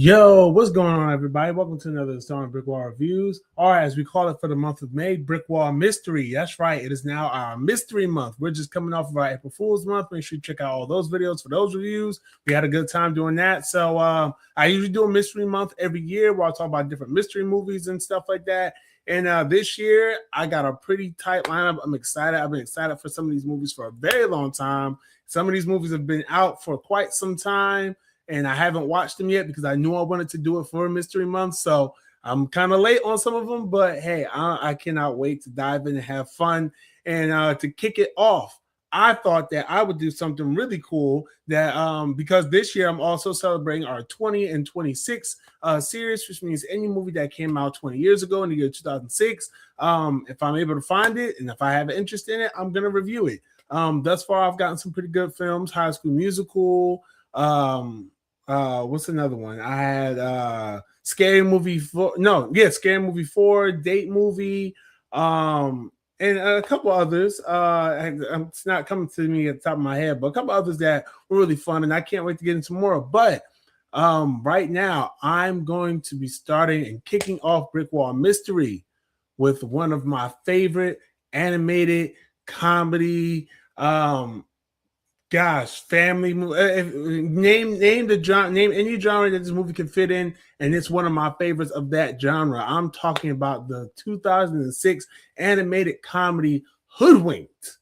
Yo, what's going on, everybody? Welcome to another installment of BrickWall Reviews, or as we call it for the month of May, BrickWall Mystery. That's right, it is now our Mystery Month. We're just coming off of our April Fool's Month. Make sure you check out all those videos for those reviews. We had a good time doing that. So I usually do a Mystery Month every year where I'll talk about different mystery movies and stuff like that. And this year, I got a pretty tight lineup. I'm excited. I've been excited for some of these movies for a very long time. Some of these movies have been out for quite some time, and I haven't watched them yet because I knew I wanted to do it for Mystery Month. So I'm kind of late on some of them, but hey, I cannot wait to dive in and have fun. And to kick it off, I thought that I would do something really cool that because this year I'm also celebrating our 20 and 26 series, which means any movie that came out 20 years ago in the year 2006, if I'm able to find it and if I have an interest in it, I'm going to review it. Thus far, I've gotten some pretty good films: High School Musical, what's another one? I had Scary Movie 4. Scary Movie 4, Date Movie, and a couple others. It's not coming to me at the top of my head, but a couple others that were really fun, and I can't wait to get into more. But right now, I'm going to be starting and kicking off BrickWall Mystery with one of my favorite animated comedy family movie. Name any genre that this movie can fit in, and it's one of my favorites of that genre. I'm talking about the 2006 animated comedy Hoodwinked.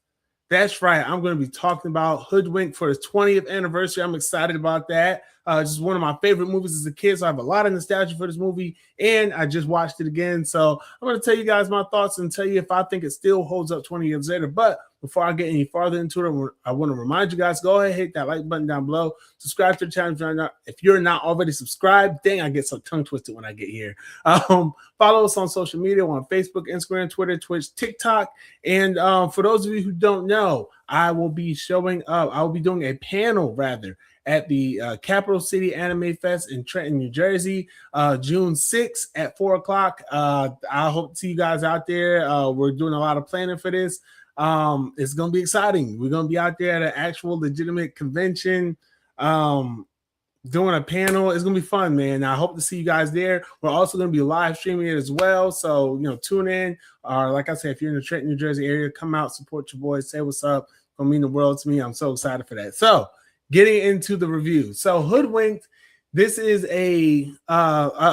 That's right. I'm going to be talking about Hoodwinked for its 20th anniversary. I'm excited about that. Just one of my favorite movies as a kid, so I have a lot of nostalgia for this movie, and I just watched it again. So I'm going to tell you guys my thoughts and tell you if I think it still holds up 20 years later. But before I get any farther into it, I want to remind you guys, go ahead, hit that like button down below. Subscribe to the channel if you're not already subscribed. Dang, I get so tongue twisted when I get here. Follow us on social media on Facebook, Instagram, Twitter, Twitch, TikTok. And for those of you who don't know, I will be showing up. I will be doing a panel, rather, at the Capital City Anime Fest in Trenton, New Jersey, June 6th at 4 o'clock. I hope to see you guys out there. We're doing a lot of planning for this. It's going to be exciting. We're going to be out there at an actual legitimate convention, doing a panel. It's going to be fun, man. I hope to see you guys there. We're also going to be live streaming it as well. So, tune in. Or like I said, if you're in the Trenton, New Jersey area, come out, support your boys, say what's up. It's going to mean the world to me. I'm so excited for that. So, getting into the review. So, Hoodwinked, this is a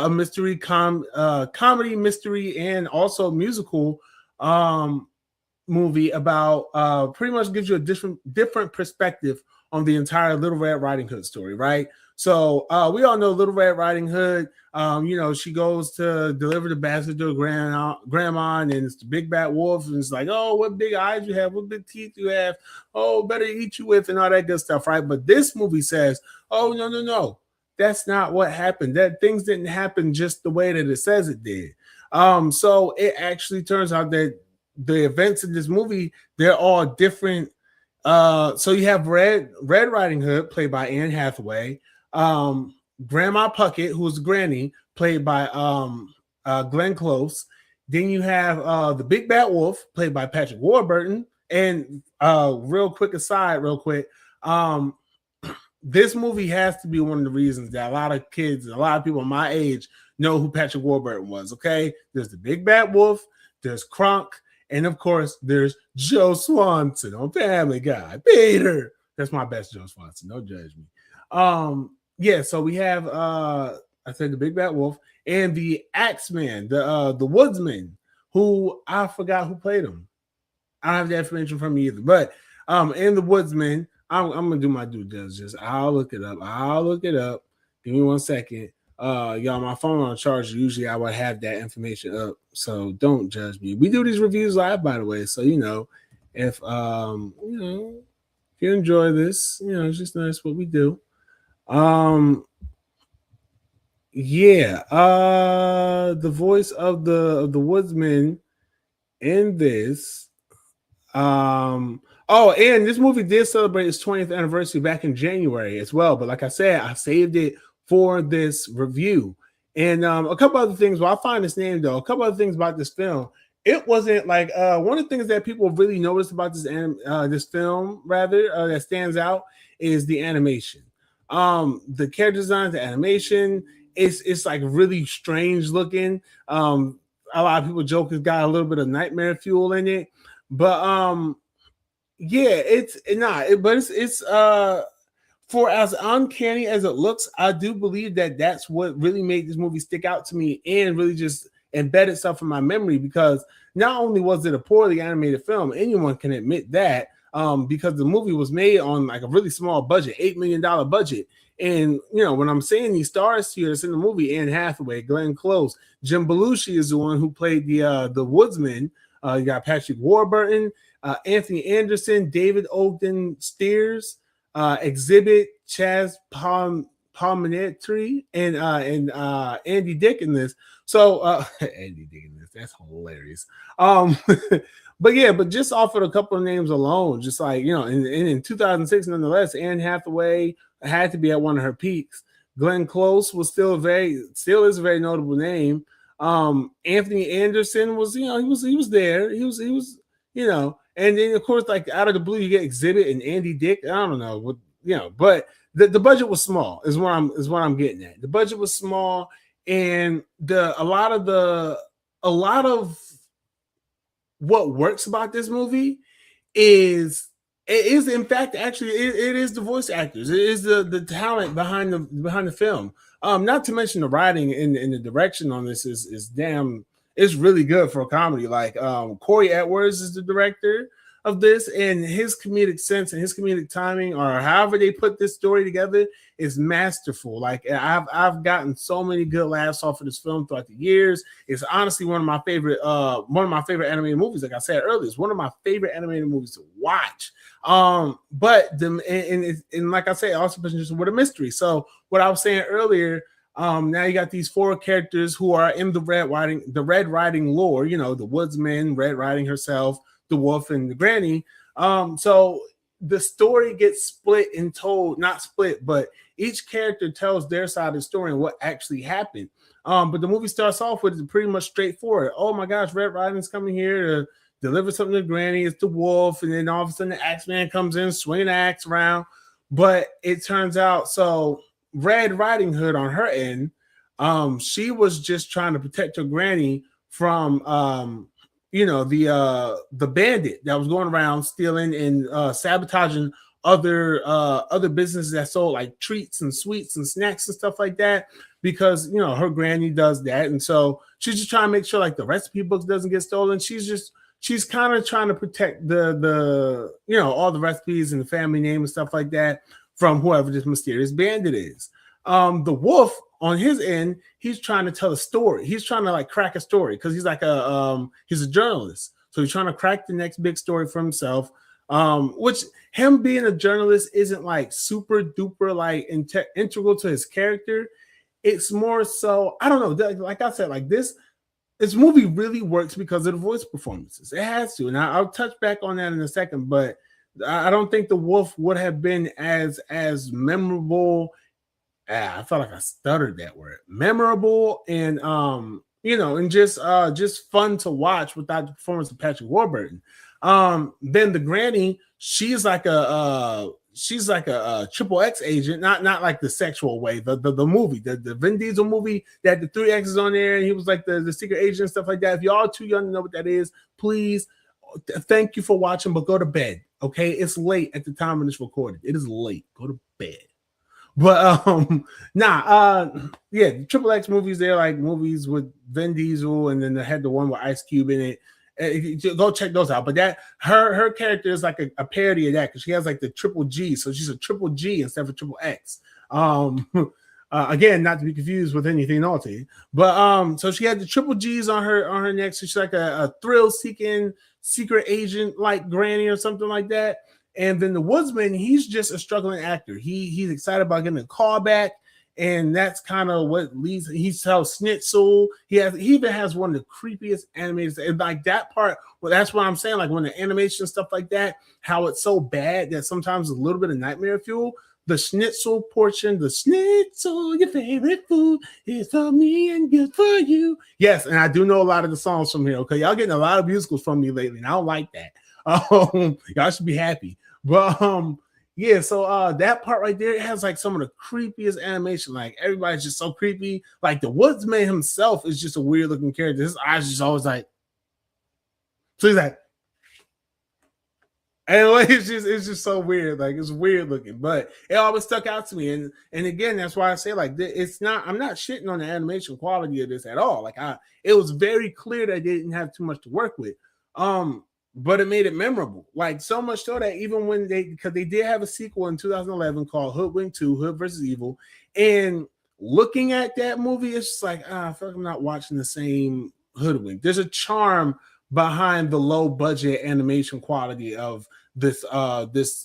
mystery comedy, mystery, and also musical movie about pretty much gives you a different perspective on the entire Little Red Riding Hood story, right? So we all know Little Red Riding Hood. She goes to deliver the basket to her grandma, and it's the big bad wolf, and it's like, oh, what big eyes you have, what big teeth you have, oh, better eat you with, and all that good stuff, right? But this movie says, oh, no, that's not what happened. That things didn't happen just the way that it says it did. So it actually turns out that the events in this movie, they're all different. So you have Red Riding Hood, played by Anne Hathaway, Grandma Puckett, who's the granny, played by Glenn Close. Then you have the Big Bad Wolf, played by Patrick Warburton. And real quick, this movie has to be one of the reasons that a lot of kids, a lot of people my age know who Patrick Warburton was. Okay, there's the Big Bad Wolf, there's Kronk, and of course, there's Joe Swanson on Family Guy. Peter, that's my best Joe Swanson. Don't judge me. So we have I said the Big Bad Wolf and the Axeman, the Woodsman, who I forgot who played him. I don't have the information from me either. But in the Woodsman, I'm gonna do my due diligence. I'll look it up. Give me 1 second. Y'all, my phone on charge. Usually I would have that information up, so don't judge me. We do these reviews live, by the way, so if if you enjoy this, it's just nice what we do. The voice of the Woodsman in this. And this movie did celebrate its 20th anniversary back in January as well. But like I said, I saved it for this review. And a couple other things. Well, I'll find this name though. A couple other things about this film. It wasn't like one of the things that people really noticed about this film rather that stands out is the animation. The character design, the animation, it's like really strange looking. A lot of people joke it's got a little bit of nightmare fuel in it, but yeah, it's not. But it's for as uncanny as it looks, I do believe that that's what really made this movie stick out to me and really just embed itself in my memory, because not only was it a poorly animated film, anyone can admit that, because the movie was made on like a really small budget, $8 million budget. And you know, when I'm saying these stars here that's in the movie, Anne Hathaway, Glenn Close, Jim Belushi is the one who played the woodsman. You got Patrick Warburton, Anthony Anderson, David Ogden Steers, Exhibit, Chaz Palminteri, and Andy Dick in this. So Andy Dick in this, that's hilarious. But yeah, but just off of a couple of names alone, just like, you know, and in 2006, nonetheless, Anne Hathaway had to be at one of her peaks. Glenn Close was still is a very notable name. Anthony Anderson was, you know, he was there. He was, you know, and then of course, like out of the blue, you get Exhibit and Andy Dick. I don't know what, you know, but the budget was small, is what I'm getting at. The budget was small, and a lot of what works about this movie is in fact actually it is the voice actors. It is the talent behind the film. Not to mention the writing and the direction on this is really good for a comedy. Like Corey Edwards is the director of this, and his comedic sense and his comedic timing, or however they put this story together, is masterful. Like I've gotten so many good laughs off of this film throughout the years. It's honestly one of my favorite animated movies. Like I said earlier, it's one of my favorite animated movies to watch. But and like I say, also just with a mystery. So what I was saying earlier, now you got these four characters who are in the Red Riding lore. You know, the woodsman, Red Riding herself, the wolf, and the granny. So the story gets split and told, not split, but each character tells their side of the story and what actually happened. But the movie starts off with pretty much straightforward. Oh my gosh, Red Riding's coming here to deliver something to Granny. It's the wolf, and then all of a sudden the Axeman comes in, swinging the axe around. But it turns out, so Red Riding Hood on her end, she was just trying to protect her granny from the bandit that was going around stealing and sabotaging other businesses that sold like treats and sweets and snacks and stuff like that, because you know her granny does that, and so she's just trying to make sure like the recipe books doesn't get stolen. She's kind of trying to protect the all the recipes and the family name and stuff like that from whoever this mysterious bandit is. The wolf on his end, he's trying to tell a story. He's trying to like crack a story because he's like he's a journalist. So he's trying to crack the next big story for himself. Which him being a journalist isn't like super duper like integral to his character. It's more so, I don't know. Like I said, like this movie really works because of the voice performances. It has to, and I'll touch back on that in a second. But I don't think the wolf would have been as memorable. I felt like I stuttered that word. Memorable and and just fun to watch without the performance of Patrick Warburton. Then the granny, she's like a triple X agent, not like the sexual way. The movie, the Vin Diesel movie that the 3 X's on there, and he was like the secret agent and stuff like that. If y'all are too young to know what that is, please, thank you for watching, but go to bed. Okay, it's late at the time when it's recorded. It is late. Go to bed. But yeah, triple X movies, they're like movies with Vin Diesel, and then they had the one with Ice Cube in it. Go check those out. But that her character is like a parody of that, because she has like the triple G, so she's a triple G instead of a triple X. Again, not to be confused with anything naughty, but so she had the triple G's on her neck, so she's like a thrill-seeking secret agent like Granny or something like that. And then the woodsman, he's just a struggling actor. He's excited about getting a call back, and that's kind of what leads. He sells schnitzel. He even has one of the creepiest animators. And like that part, well, that's what I'm saying. Like when the animation stuff like that, how it's so bad that sometimes a little bit of nightmare fuel. The schnitzel portion, the schnitzel, your favorite food, is for me and good for you. Yes, and I do know a lot of the songs from here. Okay, y'all getting a lot of musicals from me lately, and I don't like that. Y'all should be happy. But Yeah, so that part right there, it has like some of the creepiest animation. Like everybody's just so creepy. Like the woodsman himself is just a weird looking character. His eyes just always like, so he's like, and like, it's just so weird. Like it's weird looking, but it always stuck out to me. And again, that's why I say like it's not. I'm not shitting on the animation quality of this at all. Like it was very clear that they didn't have too much to work with. But it made it memorable. Like so much so that even when because they did have a sequel in 2011 called Hoodwinked 2, Hood versus Evil, and looking at that movie, it's just like I feel like I'm not watching the same Hoodwink. There's a charm behind the low budget animation quality of this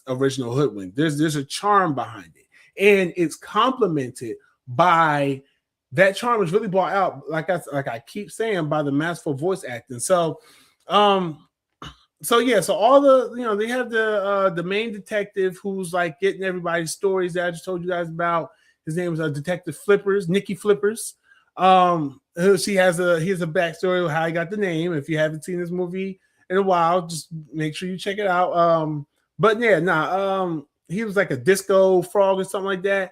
original Hoodwink. There's a charm behind it, and it's complemented by that charm is really brought out, like I keep saying, by the masterful voice acting. So all they have the main detective who's like getting everybody's stories that I just told you guys about. His name is Detective Flippers, Nikki Flippers. He has a backstory of how he got the name. If you haven't seen this movie in a while, just make sure you check it out. He was like a disco frog or something like that.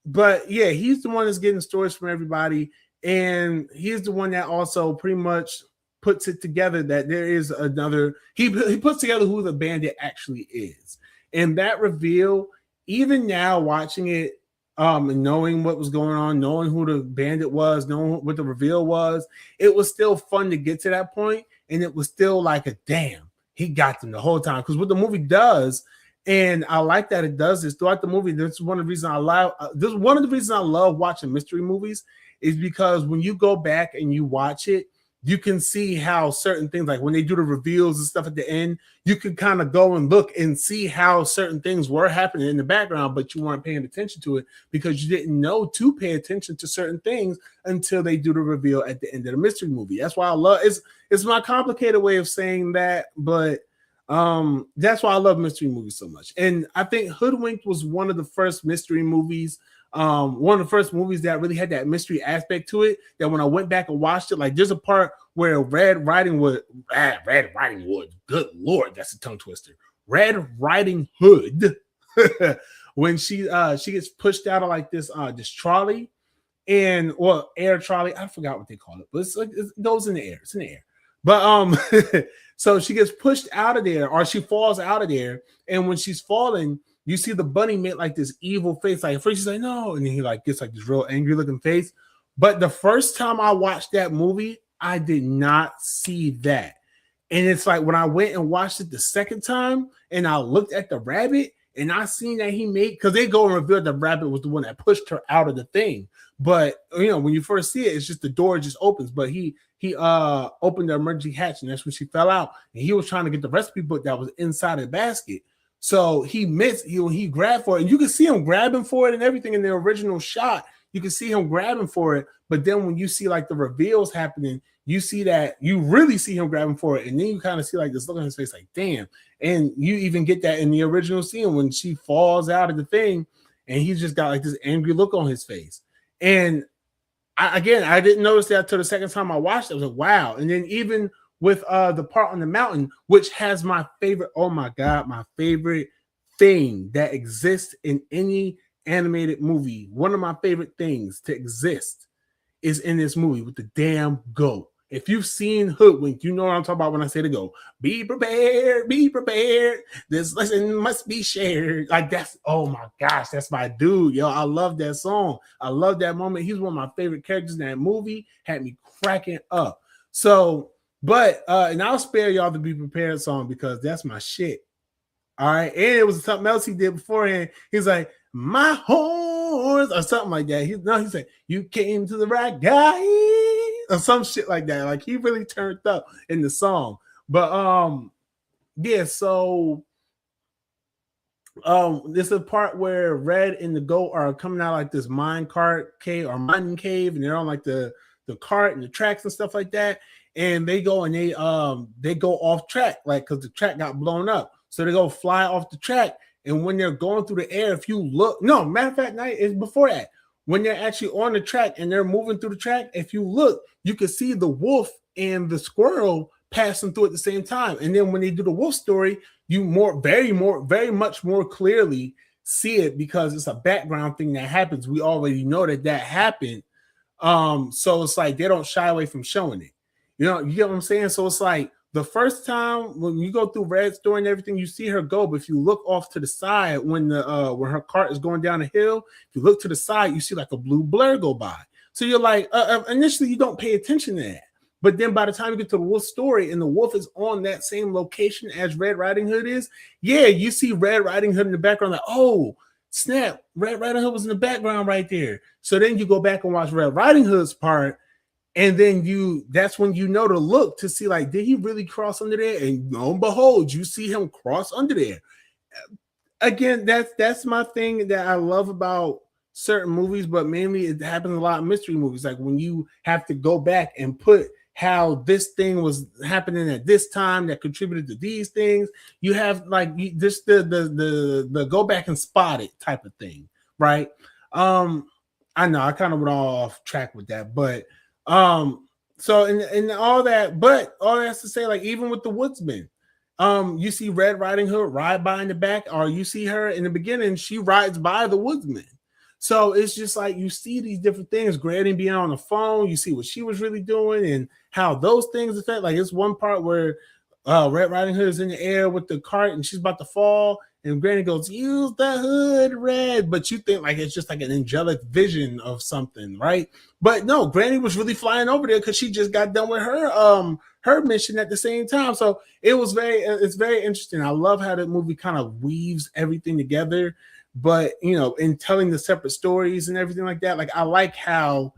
But yeah, he's the one that's getting stories from everybody, and he's the one that also pretty much puts it together that there is another. He puts together who the bandit actually is, and that reveal. Even now, watching it, and knowing what was going on, knowing who the bandit was, knowing what the reveal was, it was still fun to get to that point, and it was still like a damn, he got them the whole time. Because what the movie does, and I like that it does this throughout the movie. This is one of the reasons I love. This is one of the reasons I love watching mystery movies, is because when you go back and you watch it, you can see how certain things, like when they do the reveals and stuff at the end, you can kind of go and look and see how certain things were happening in the background, but you weren't paying attention to it because you didn't know to pay attention to certain things until they do the reveal at the end of the mystery movie. That's why I love it's my complicated way of saying that, but that's why I love mystery movies so much. And I think Hoodwinked was one of the first mystery movies. One of the first movies that really had that mystery aspect to it, that when I went back and watched it, like there's a part where Red Riding Hood, good Lord, that's a tongue twister. Red Riding Hood, when she gets pushed out of like this trolley, and air trolley, I forgot what they call it, but it's like it goes in the air, it's in the air. But so she gets pushed out of there, or she falls out of there, and when she's falling, you see the bunny make like this evil face. Like at first she's like, no, and then he like gets like this real angry looking face. But the first time I watched that movie, I did not see that. And it's like when I went and watched it the second time and I looked at the rabbit and I seen that he made, because they go and reveal the rabbit was the one that pushed her out of the thing. But when you first see it, it's just the door just opens. But he opened the emergency hatch, and that's when she fell out. And he was trying to get the recipe book that was inside the basket. So he missed, he grabbed for it, and you can see him grabbing for it and everything in the original shot. You can see him grabbing for it, but then when you see like the reveals happening, you see that you really see him grabbing for it, and then you kind of see like this look on his face, like damn. And you even get that in the original scene when she falls out of the thing, and he's just got like this angry look on his face. And I didn't notice that till the second time I watched it. I was like, wow. And then even with the part on the mountain, which has my favorite, oh my God, my favorite thing that exists in any animated movie. One of my favorite things to exist is in this movie with the damn goat. If you've seen Hoodwinked, you know what I'm talking about when I say the goat. Be prepared, be prepared. This lesson must be shared. Like that's, oh my gosh, that's my dude, yo. I love that song. I love that moment. He's one of my favorite characters in that movie. Had me cracking up. So, but and I'll spare y'all the Be Prepared song because that's my shit. All right. And it was something else he did beforehand. He's like, my horse, or something like that. He said, you came to the right guy, or some shit like that. Like he really turned up in the song. But yeah, so this is a part where Red and the goat are coming out like this mining cave, and they're on like the cart and the tracks and stuff like that. And they go and they go off track, like because the track got blown up. So they go fly off the track. And when they're going through the air, if you look, no, matter of fact, night is before that. When they're actually on the track and they're moving through the track, if you look, you can see the wolf and the squirrel passing through at the same time. And then when they do the wolf story, you very much more clearly see it because it's a background thing that happens. We already know that happened. So it's like they don't shy away from showing it. You get what I'm saying? So it's like the first time when you go through Red's store and everything, you see her go, but if you look off to the side when when her cart is going down the hill, if you look to the side, you see like a blue blur go by. So you're like, initially you don't pay attention to that. But then by the time you get to the wolf story and the wolf is on that same location as Red Riding Hood is, yeah, you see Red Riding Hood in the background, like, oh, snap, Red Riding Hood was in the background right there. So then you go back and watch Red Riding Hood's part, and then that's when you know to look to see, like, did he really cross under there? And lo and behold, you see him cross under there. Again, that's my thing that I love about certain movies, but mainly it happens a lot in mystery movies. Like when you have to go back and put how this thing was happening at this time that contributed to these things. You have like this the go back and spot it type of thing, right? I know I kind of went all off track with that, but so and all that, but all that's to say, like even with the woodsman, you see Red Riding Hood ride by in the back, or you see her in the beginning, she rides by the woodsman. So it's just like you see these different things, Granny being on the phone, you see what she was really doing and how those things affect. Like it's one part where Red Riding Hood is in the air with the cart and she's about to fall, and Granny goes, "Use the hood, Red." But you think like it's just like an angelic vision of something, right? But no, Granny was really flying over there because she just got done with her mission at the same time. So it's very interesting. I love how the movie kind of weaves everything together. But in telling the separate stories and everything like that, like I like how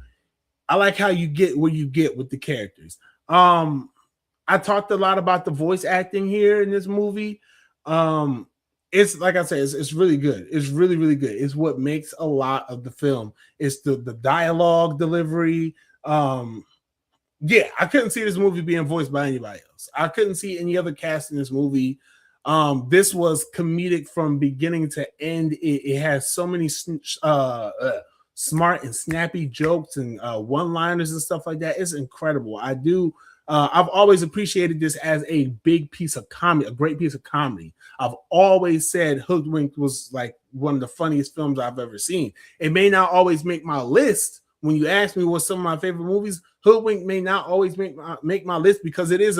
you get where you get with the characters. I talked a lot about the voice acting here in this movie. It's like I said, it's really good. It's really, really good. It's what makes a lot of the film. It's the dialogue delivery. Yeah, I couldn't see this movie being voiced by anybody else. I couldn't see any other cast in this movie. This was comedic from beginning to end. It has so many smart and snappy jokes and one-liners and stuff like that. It's incredible. I've always appreciated this as a big piece of comedy, a great piece of comedy. I've always said Hoodwinked was like one of the funniest films I've ever seen. It may not always make my list. When you ask me what's some of my favorite movies, Hoodwinked may not always make my list because it is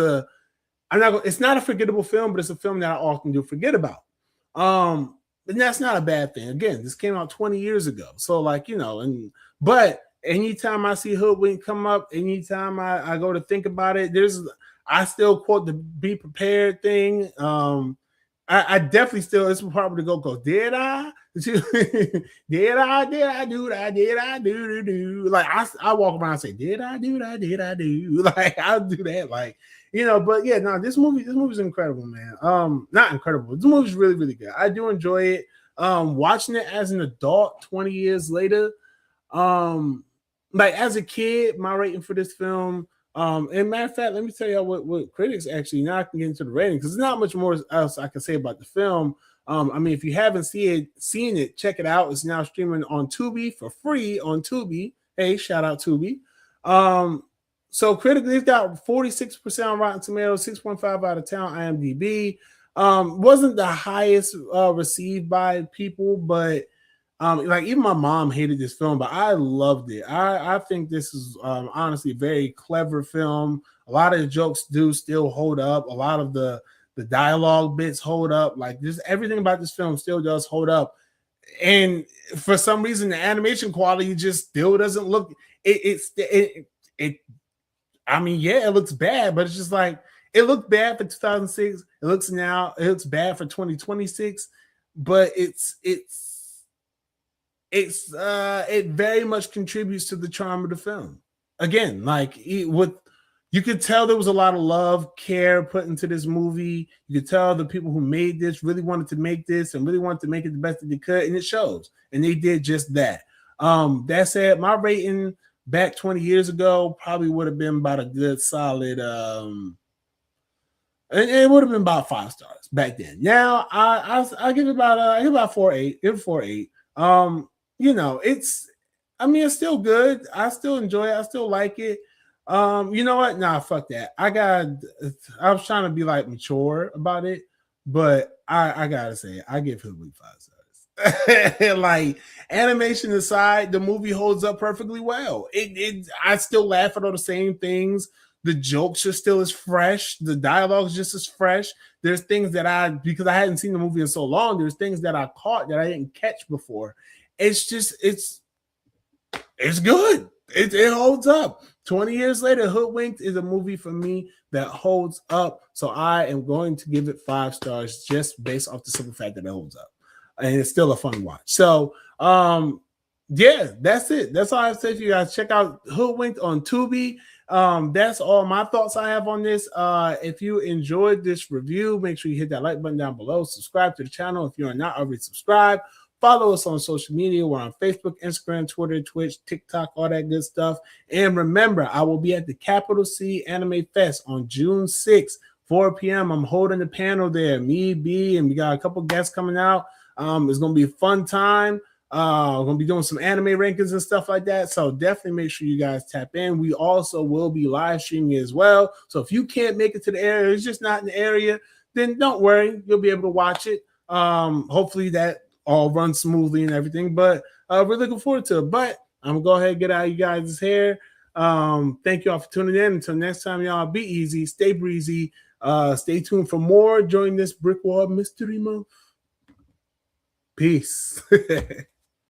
it's not a forgettable film, but it's a film that I often do forget about. And that's not a bad thing. Again, this came out 20 years ago. So like, but anytime I see Hoodwinked come up, anytime I go to think about it, I still quote the be prepared thing. I definitely still, it's probably to go, did I? Did I do? Like I walk around and say, did I do? Like I'll do that. Like, but yeah, no, this movie's incredible, man. Not incredible. This movie's really, really good. I do enjoy it. Watching it as an adult 20 years later, like as a kid, my rating for this film, and matter of fact, let me tell you what critics actually, now I can get into the rating because there's not much more else I can say about the film. I mean, if you haven't seen it, check it out. It's now streaming on Tubi for free on Tubi. Hey, shout out Tubi. So critically, it's got 46% on Rotten Tomatoes, 6.5 out of 10 on IMDb. Wasn't the highest received by people, but like even my mom hated this film, but I loved it. I think this is honestly a very clever film. A lot of the jokes do still hold up. A lot of the dialogue bits hold up. Like just everything about this film still does hold up. And for some reason, the animation quality just still doesn't look. I mean, yeah, it looks bad, but it's just like it looked bad for 2006. It looks bad for 2026, but it very much contributes to the charm of the film. Again, like you could tell there was a lot of love, care put into this movie. You could tell the people who made this really wanted to make this and really wanted to make it the best that they could, and it shows. And they did just that. That said, my rating back 20 years ago probably would have been about a good solid. It would have been about 5 stars back then. Now I give it about 4.8. Give it 4.8. It's still good. I still enjoy it. I still like it. You know what? Nah, fuck that. I was trying to be like mature about it. But I gotta say, I give Hoodwinked 5 stars. Like, animation aside, the movie holds up perfectly well. I still laugh at all the same things. The jokes are still as fresh. The dialogue is just as fresh. There's things that because I hadn't seen the movie in so long, there's things that I caught that I didn't catch before. It's just it's good. It holds up. 20 years later, Hoodwinked is a movie for me that holds up. So I am going to give it 5 stars just based off the simple fact that it holds up. And it's still a fun watch. So yeah, that's it. That's all I have to say for you guys. Check out Hoodwinked on Tubi. That's all my thoughts I have on this. If you enjoyed this review, make sure you hit that like button down below. Subscribe to the channel if you are not already subscribed. Follow us on social media. We're on Facebook, Instagram, Twitter, Twitch, TikTok, all that good stuff. And remember, I will be at the Capital C Anime Fest on June 6th, 4 p.m. I'm holding the panel there. Me, B, and we got a couple guests coming out. It's going to be a fun time. We're going to be doing some anime rankings and stuff like that. So definitely make sure you guys tap in. We also will be live streaming as well. So if you can't make it to the area, it's just not in the area, then don't worry. You'll be able to watch it. Hopefully that all runs smoothly and everything, but we're looking forward to it. But I'm gonna go ahead and get out of you guys' hair. Thank you all for tuning in. Until next time, y'all, be easy, stay breezy, stay tuned for more. Join this BrickWall Mystery Month. Peace.